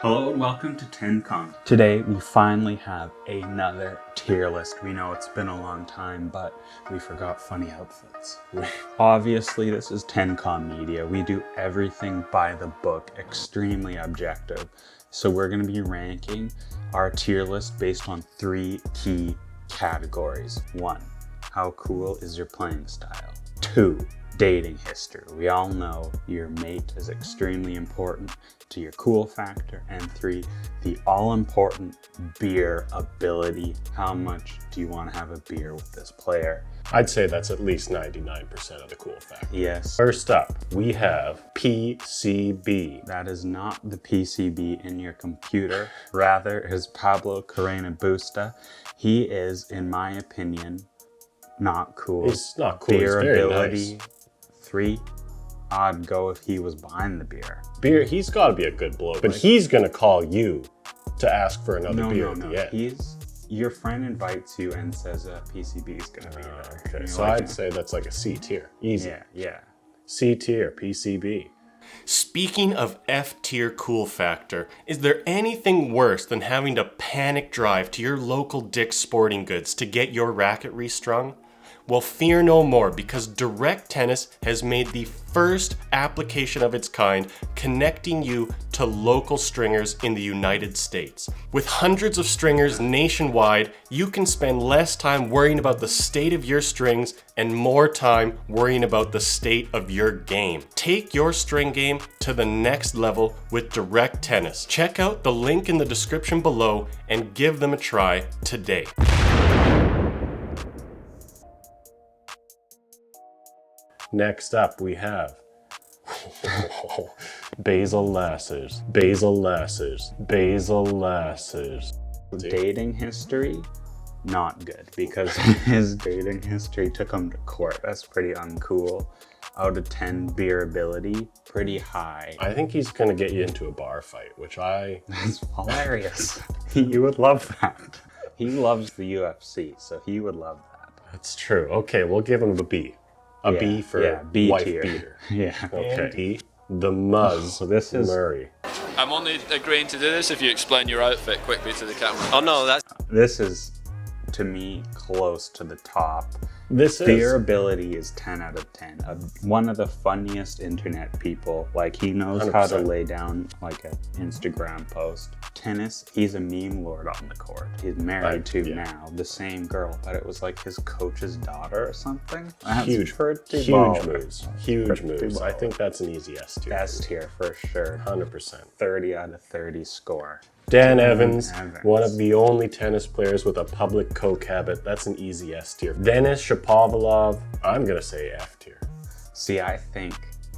Hello and welcome to TennCom. Today we finally have another tier list. We know it's been a long time, but we forgot funny outfits. Obviously this is TennCom Media. We do everything by the book, extremely objective. So we're going to be ranking our tier list based on 3 key categories. 1, how cool is your playing style? 2, dating history. We all know your mate is extremely important to your cool factor. And 3, the all-important beer ability. How much do you want to have a beer with this player? I'd say that's at least 99% of the cool factor. Yes. First up, we have PCB. That is not the PCB in your computer. Rather, is Pablo Carrena Busta. He is, in my opinion, not cool. He's not cool. Beer He's very ability, nice. 3. I'd go if he was behind the beer. Beer, he's got to be a good bloke, but he's going to call you to ask for another beer at the end. Your friend invites you and says PCB is going to be there. Okay, so I'd say that's like a C tier. Easy. Yeah. C tier, PCB. Speaking of F tier cool factor, is there anything worse than having to panic drive to your local Dick's Sporting Goods to get your racket restrung? Well, fear no more, because Direct Tennis has made the first application of its kind connecting you to local stringers in the United States. With hundreds of stringers nationwide, you can spend less time worrying about the state of your strings and more time worrying about the state of your game. Take your string game to the next level with Direct Tennis. Check out the link in the description below and give them a try today. Next up, we have Basil Lassers. Basil Lassers. Basil Lassers. Dating history, not good, because his dating history took him to court. That's pretty uncool. Out of 10, beer ability, pretty high. I think he's going to get you into a bar fight, which That's hilarious. You would love that. He loves the UFC, so he would love that. That's true. Okay, we'll give him a B. B for B wife tier. beater. Yeah. Okay. B, the Muzz. So this is Murray. I'm only agreeing to do this if you explain your outfit quickly to the camera. Oh no, that's... This is, to me, close to the top. This is... Beer ability is 10 out of 10. One of the funniest internet people. Like, he knows 100%. how to lay down like an Instagram post. Tennis, he's a meme lord on the court. He's married to now the same girl, but it was like his coach's daughter or something. That's Huge moves. Huge moves. I think that's an easy S tier. S tier for sure. 100%. 30 out of 30 score. Dan Evans, one of the only tennis players with a public coke habit. That's an easy S tier. Denis Shapovalov, I'm going to say F tier. See, I think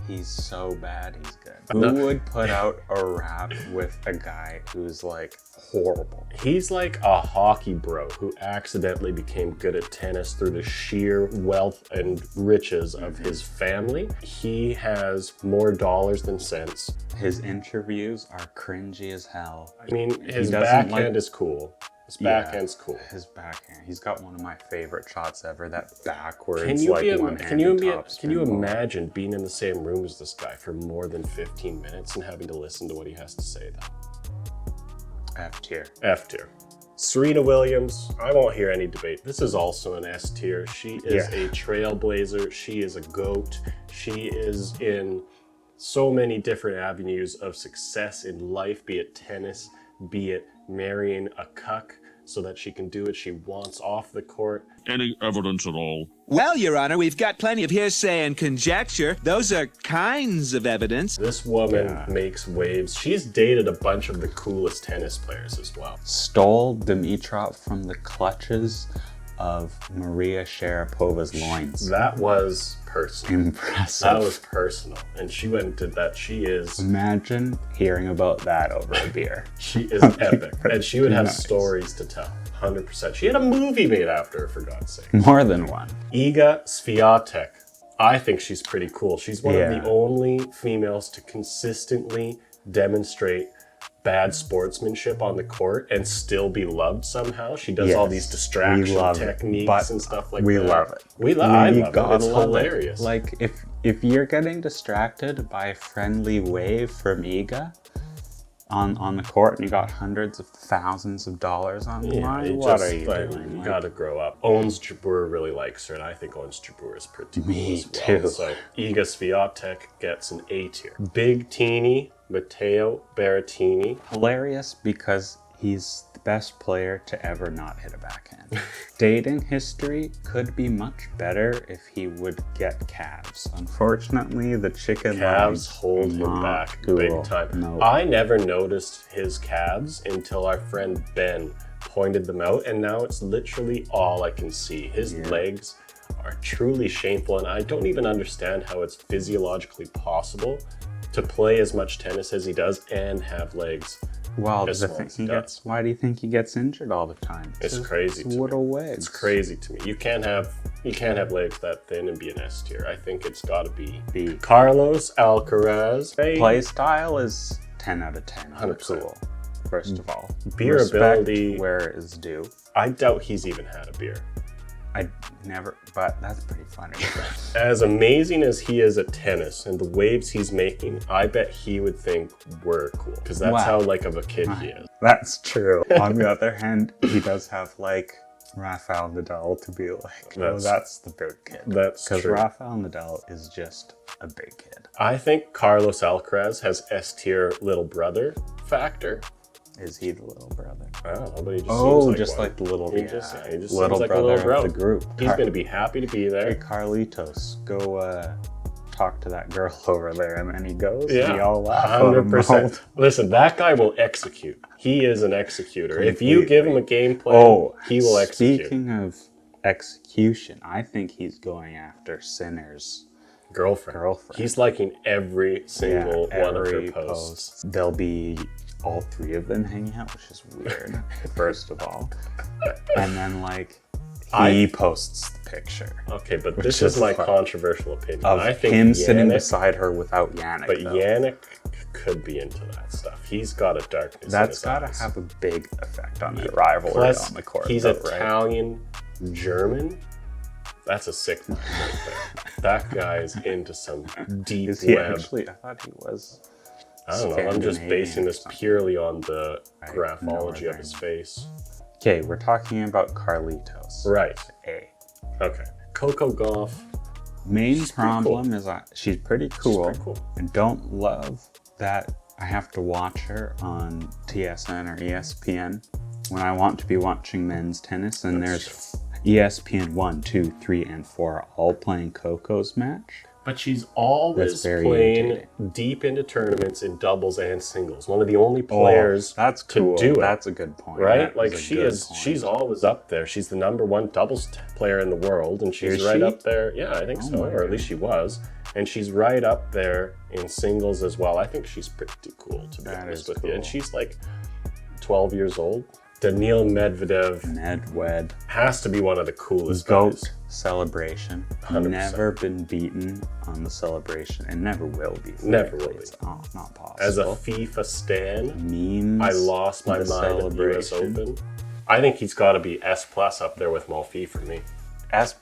he's so bad he's good. Who would put out a rap with a guy who's like horrible? He's like a hockey bro who accidentally became good at tennis through the sheer wealth and riches of his family. He has more dollars than sense. His interviews are cringy as hell. I mean, his backhand is cool. His backhand's cool. His backhand. He's got one of my favorite shots ever. That backwards, can you spin imagine being in the same room as this guy for more than 15 minutes and having to listen to what he has to say though? F tier. F tier. Serena Williams, I won't hear any debate. This is also an S tier. She is a trailblazer. She is a GOAT. She is in so many different avenues of success in life, be it tennis, be it marrying a cuck so that she can do what she wants off the court. Any evidence at all? Well, Your Honor, we've got plenty of hearsay and conjecture. Those are kinds of evidence. This woman makes waves. She's dated a bunch of the coolest tennis players as well. Stole Dimitrov from the clutches of Maria Sharapova's loins. That was personal. Impressive. That was personal. And she went and did that. She is... Imagine hearing about that over a beer. She is epic. And she would have stories to tell. 100%. She had a movie made after her, for God's sake. More than one. Iga Swiatek. I think she's pretty cool. She's one of the only females to consistently demonstrate bad sportsmanship on the court and still be loved somehow. She does all these distraction techniques and stuff like that. We love it. I love it. It's hilarious. Like, if you're getting distracted by a friendly wave from Iga, on the court and you got hundreds of thousands of dollars on the line. What are you doing? You gotta grow up. Owens Jabeur really likes her, and I think Owens Jabeur is pretty cool Me as well. too. So Iga Swiatek gets an A tier. Big Teeny, Matteo Berrettini. Hilarious because he's the best player to ever not hit a backhand. Dating history could be much better if he would get calves. Unfortunately, the chicken Calves legs hold him not back cool. big time. No. I never noticed his calves until our friend Ben pointed them out, and now it's literally all I can see. His legs are truly shameful, and I don't even understand how it's physiologically possible to play as much tennis as he does and have legs. Well, as the small thing as he he gets, does. why do you think he gets injured all the time? It's his- crazy his to me. little legs. It's crazy to me. You can't have legs that thin and be an S tier. I think it's got to be B. Carlos Alcaraz. Play style is 10 out of 10. 100%. Cool. First of all, Beer respect ability. where it is due. I doubt he's even had a beer. I never, but that's pretty funny. As amazing as he is at tennis and the waves he's making, I bet he would think we're cool because that's Wow. how like of a kid he is. That's true. On the other hand, he does have like Rafael Nadal to be like, that's the big kid. That's Because true. Rafael Nadal is just a big kid. I think Carlos Alcaraz has S tier little brother factor. Is he the little brother? I don't know, but he just Oh, seems like just one. like the little, He just little seems like brother a little bro. of the group. He's going to be happy to be Hey, there. Carlitos, go talk to that girl over there. And then he goes, Yeah, and we all laugh at him. 100%. Listen, that guy will execute. He is an executor. If you give him a game plan, Oh, he will execute. Speaking of execution, I think he's going after Sinner's Girlfriend. He's liking every single one of her every posts. post. There'll be all three of them hanging out, which is weird, first of all. And then, like, he posts the picture Okay, but Which this is is my fun. controversial opinion. of I think him sitting Yannick, beside her without Yannick. but though. Yannick could be into that stuff. He's got a darkness in That's his got to eyes. have a big effect on their rivalry Plus, on the court. he's though, right? Italian, German. That's a sick mind right there. That guy's into some deep Is he web. actually? I thought he was. I don't know. I'm just Scandinavian basing or this something. purely on the Right, graphology of his northern. face. Okay, we're talking about Carlitos. Right. A. Okay. Coco Gauff. Main She's pretty problem is that she's pretty cool. pretty cool. And don't love that I have to watch her on TSN or ESPN when I want to be watching men's tennis. And there's ESPN 1, 2, 3, and 4 all playing Coco's match. But she's always That's very playing irritating. deep into tournaments in doubles and singles. One of the only players that's to cool. do it. That's a good point. right? That Like a she good is, point. she's always up there. She's the #1 doubles player in the world, and she's Is right she? up there. Yeah, I think so, my or at least she was. And she's right up there in singles as well. I think she's pretty cool, to be That honest is with you. And cool. she's like 12 years old. Daniil Medvedev Nedved. has to be one of the coolest GOAT guys. celebration. 100%. Never been beaten on the celebration and never will be. Never will It's be. not possible. As a FIFA stan, memes. I lost my the mind at the US celebration. Open. I think he's got to be S+ up there with Malfi for me. S+.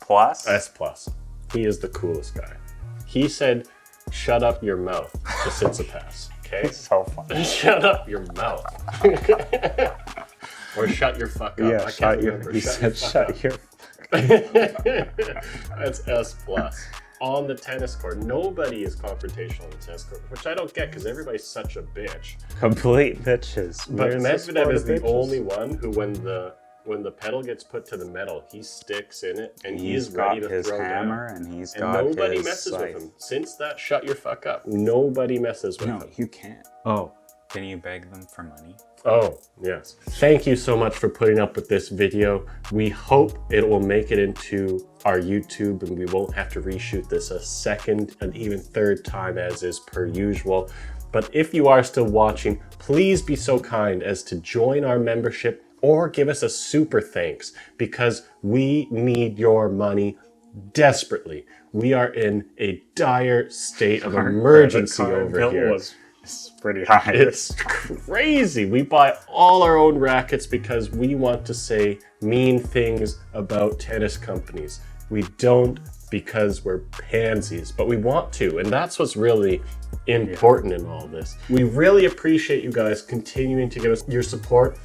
S+. He is the coolest guy. He said, "Shut up your mouth" to Tsitsipas. Okay, So funny. shut up your mouth, or shut your fuck up. Yeah, I shut can't your. remember. He Shut said, your "Shut fuck your." up. That's S+. On the tennis court, nobody is confrontational on the tennis court, which I don't get because everybody's such a bitch. Complete bitches. But Where's the Medvedev sport is of the bitches? only one who, when the pedal gets put to the metal, he sticks in it and he He's is got ready to his throw hammer down. and he's And got nobody his messes scythe. with him. Since that "shut your fuck up," nobody messes with No, him. you can't. Oh, can you beg them for money? Oh, yes. Thank you so much for putting up with this video. We hope it will make it into our YouTube and we won't have to reshoot this a second and even third time as is per usual. But if you are still watching, please be so kind as to join our membership or give us a super thanks because we need your money desperately. We are in a dire state of emergency over here. It's pretty high. It's crazy. We buy all our own rackets because we want to say mean things about tennis companies. We don't because we're pansies, but we want to, and that's what's really important in all this. We really appreciate you guys continuing to give us your support.